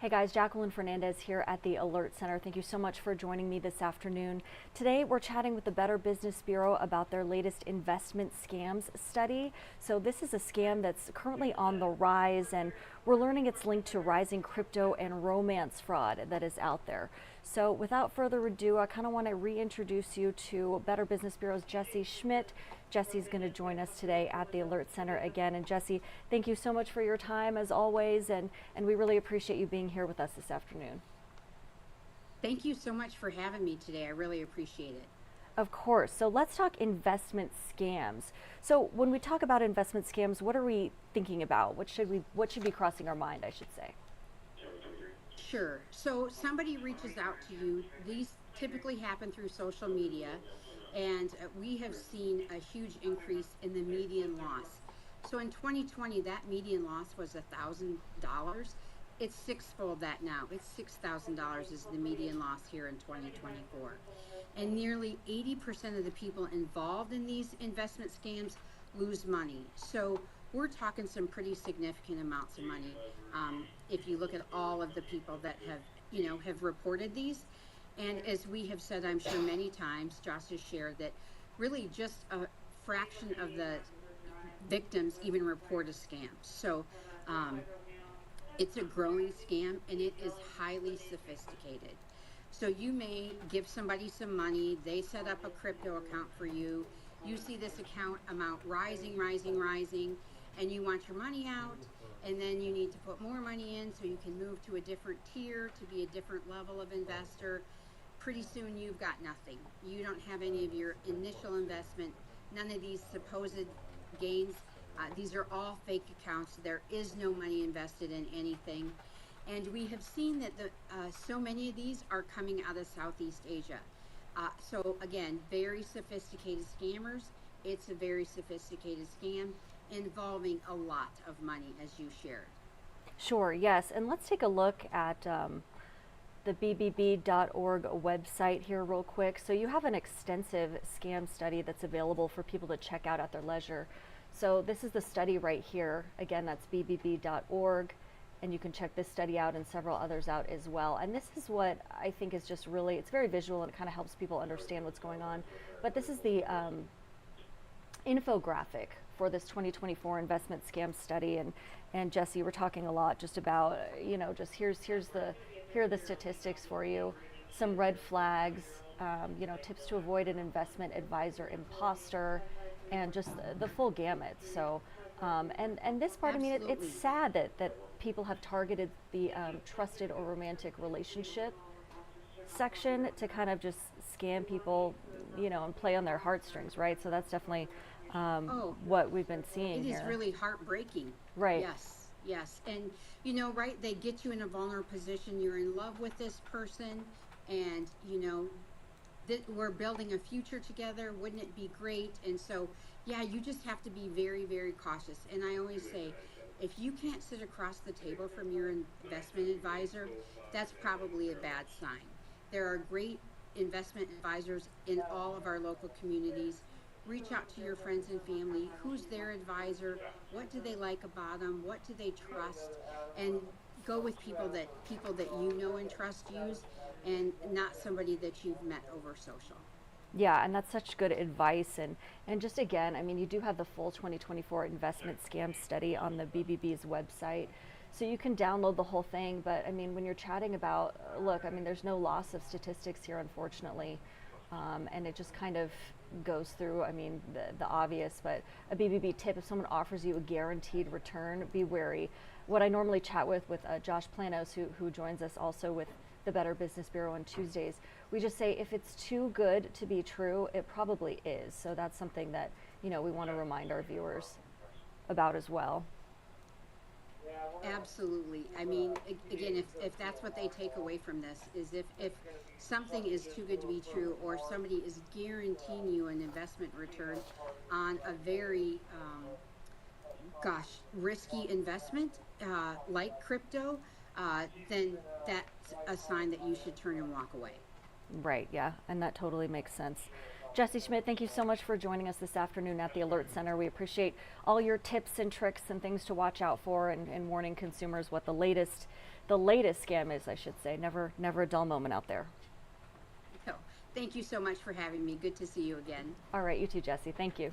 Hey guys, Jacqueline Fernandez here at the Alert Center. Thank you so much for joining me this afternoon. Today we're chatting with the Better Business Bureau about their latest investment scams study. So this is a scam that's currently on the rise, and we're learning it's linked to rising crypto and romance fraud that is out there. So without further ado, I kind of want to reintroduce you to Better Business Bureau's Jesse Schmidt. Jesse's going to join us today at the Alert Center again. And Jesse, thank you so much for your time as always, and we really appreciate you being here with us this afternoon. Thank you so much for having me today. I really appreciate it. Of course. So let's talk investment scams. So when we talk about investment scams, what are we thinking about? What should be crossing our mind, I should say? Sure. So somebody reaches out to you. These typically happen through social media, and we have seen a huge increase in the median loss. So in 2020, that median loss was $1,000. It's sixfold that now. It's $6,000 is the median loss here in 2024. And nearly 80% of the people involved in these investment scams lose money. So we're talking some pretty significant amounts of money. If you look at all of the people that have reported these. And as we have said, I'm sure many times, Josh has shared that really just a fraction of the victims even report a scam. So it's a growing scam, and it is highly sophisticated. So you may give somebody some money, they set up a crypto account for you, you see this account amount rising, and you want your money out, and then you need to put more money in so you can move to a different tier to be a different level of investor. Pretty soon you've got nothing. You don't have any of your initial investment, none of these supposed gains. These are all fake accounts. There is no money invested in anything. And we have seen that so many of these are coming out of Southeast Asia. So again, very sophisticated scammers. It's a very sophisticated scam involving a lot of money, as you shared. Sure, yes. And let's take a look at the bbb.org website here real quick. So you have an extensive scam study that's available for people to check out at their leisure. So this is the study right here. Again, that's bbb.org, and you can check this study out and several others out as well. And this is what I think is just really, it's very visual and it kind of helps people understand what's going on. But this is the infographic for this 2024 investment scam study. And Jesse, we're talking a lot just about, just here are the statistics for you, some red flags, tips to avoid an investment advisor imposter, and just the full gamut. So, and this part, Absolutely. it's sad that people have targeted the trusted or romantic relationship section to kind of just scam people, and play on their heartstrings, right? So that's definitely Oh, what we've been seeing it is here. really heartbreaking. Right. Yes. And, right, they get you in a vulnerable position. You're in love with this person, and, we're building a future together. Wouldn't it be great? And so, yeah, you just have to be very, very cautious. And I always say, if you can't sit across the table from your investment advisor, that's probably a bad sign. There are great investment advisors in all of our local communities. Reach out to your friends and family. Who's their advisor? What do they like about them? What do they trust? And go with people that you know and trust use, and not somebody that you've met over social. Yeah, and that's such good advice. And just again, you do have the full 2024 investment scam study on the BBB's website. So you can download the whole thing. But when you're chatting about, look, there's no loss of statistics here, unfortunately. And it just kind of goes through, the obvious, but a BBB tip: if someone offers you a guaranteed return, be wary. What I normally chat with Josh Planos, who joins us also with the Better Business Bureau on Tuesdays, we just say if it's too good to be true, it probably is. So that's something that, we want to remind our viewers about as well. Absolutely. Again, if that's what they take away from this, is if something is too good to be true, or somebody is guaranteeing you an investment return on a very, risky investment, like crypto, then that's a sign that you should turn and walk away. Right, yeah, and that totally makes sense. Jesse Schmidt, thank you so much for joining us this afternoon at the Alert Center. We appreciate all your tips and tricks and things to watch out for, and warning consumers what the latest scam is, I should say. Never a dull moment out there. So, thank you so much for having me. Good to see you again. All right, you too, Jesse. Thank you.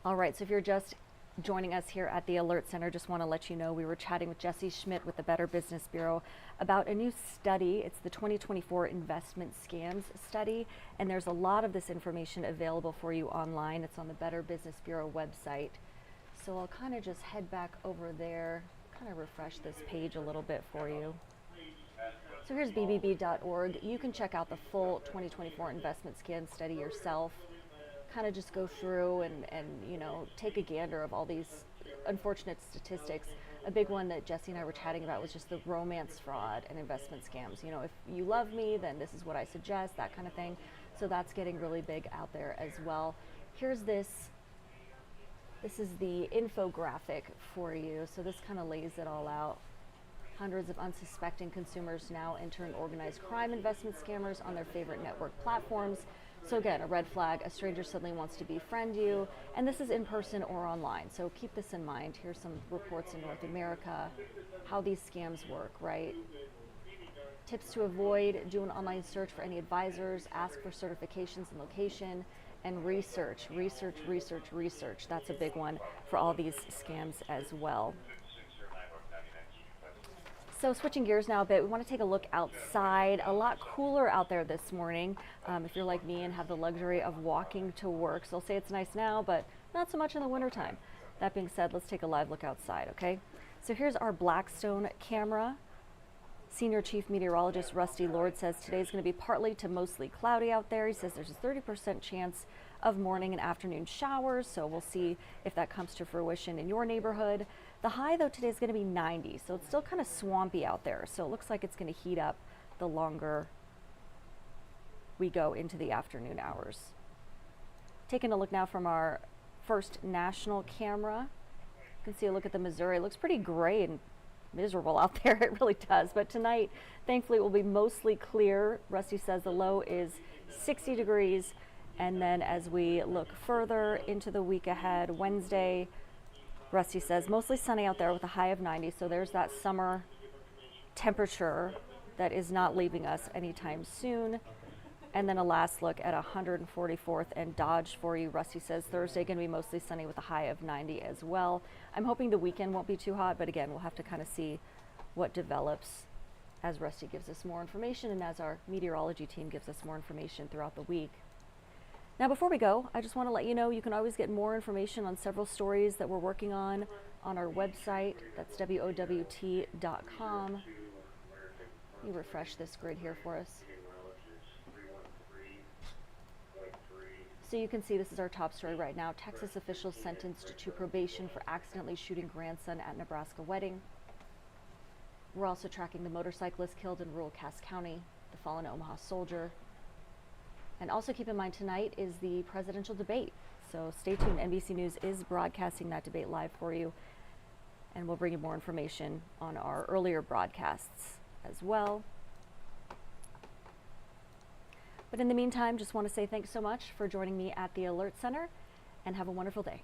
All right, so if you're just joining us here at the Alert Center, just want to let you know we were chatting with Jesse Schmidt with the Better Business Bureau about a new study. It's the 2024 Investment Scams Study, and there's a lot of this information available for you online. It's on the Better Business Bureau website. So I'll kind of just head back over there, kind of refresh this page a little bit for you. So here's bbb.org. You can check out the full 2024 Investment Scam Study yourself. Kind of just go through and you know, take a gander of all these unfortunate statistics. A big one that Jesse and I were chatting about was just the romance fraud and investment scams. You know, if you love me, then this is what I suggest, that kind of thing. So that's getting really big out there as well. Here's this is the infographic for you. So this kind of lays it all out. Hundreds of unsuspecting consumers now entering organized crime investment scammers on their favorite network platforms. So again, a red flag, a stranger suddenly wants to befriend you, and this is in person or online. So keep this in mind. Here's some reports in North America, how these scams work, right? Tips to avoid: do an online search for any advisors, ask for certifications and location, and research. That's a big one for all these scams as well. So switching gears now a bit, we want to take a look outside. A lot cooler out there this morning. If you're like me and have the luxury of walking to work, so I'll say it's nice now, but not so much in the wintertime. That being said, let's take a live look outside, okay? So here's our Blackstone camera. Senior Chief Meteorologist Rusty Lord says today's going to be partly to mostly cloudy out there. He says there's a 30% chance of morning and afternoon showers, so we'll see if that comes to fruition in your neighborhood. The high, though, today is going to be 90, so it's still kind of swampy out there. So it looks like it's going to heat up the longer we go into the afternoon hours. Taking a look now from our first national camera. You can see a look at the Missouri. It looks pretty gray and miserable out there. It really does. But tonight, thankfully, it will be mostly clear. Rusty says the low is 60 degrees. And then as we look further into the week ahead, Wednesday, Rusty says mostly sunny out there with a high of 90. So there's that summer temperature that is not leaving us anytime soon. And then a last look at 144th and Dodge for you. Rusty says Thursday going to be mostly sunny with a high of 90 as well. I'm hoping the weekend won't be too hot, but again, we'll have to kind of see what develops as Rusty gives us more information and as our meteorology team gives us more information throughout the week. Now, before we go, I just want to let you know you can always get more information on several stories that we're working on our website. That's WOWT.com. Let me refresh this grid here for us. So you can see this is our top story right now. Texas officials sentenced to probation for accidentally shooting grandson at Nebraska wedding. We're also tracking the motorcyclist killed in rural Cass County, the fallen Omaha soldier. And also keep in mind tonight is the presidential debate. So stay tuned. NBC News is broadcasting that debate live for you. And we'll bring you more information on our earlier broadcasts as well. But in the meantime, just want to say thanks so much for joining me at the Alert Center and have a wonderful day.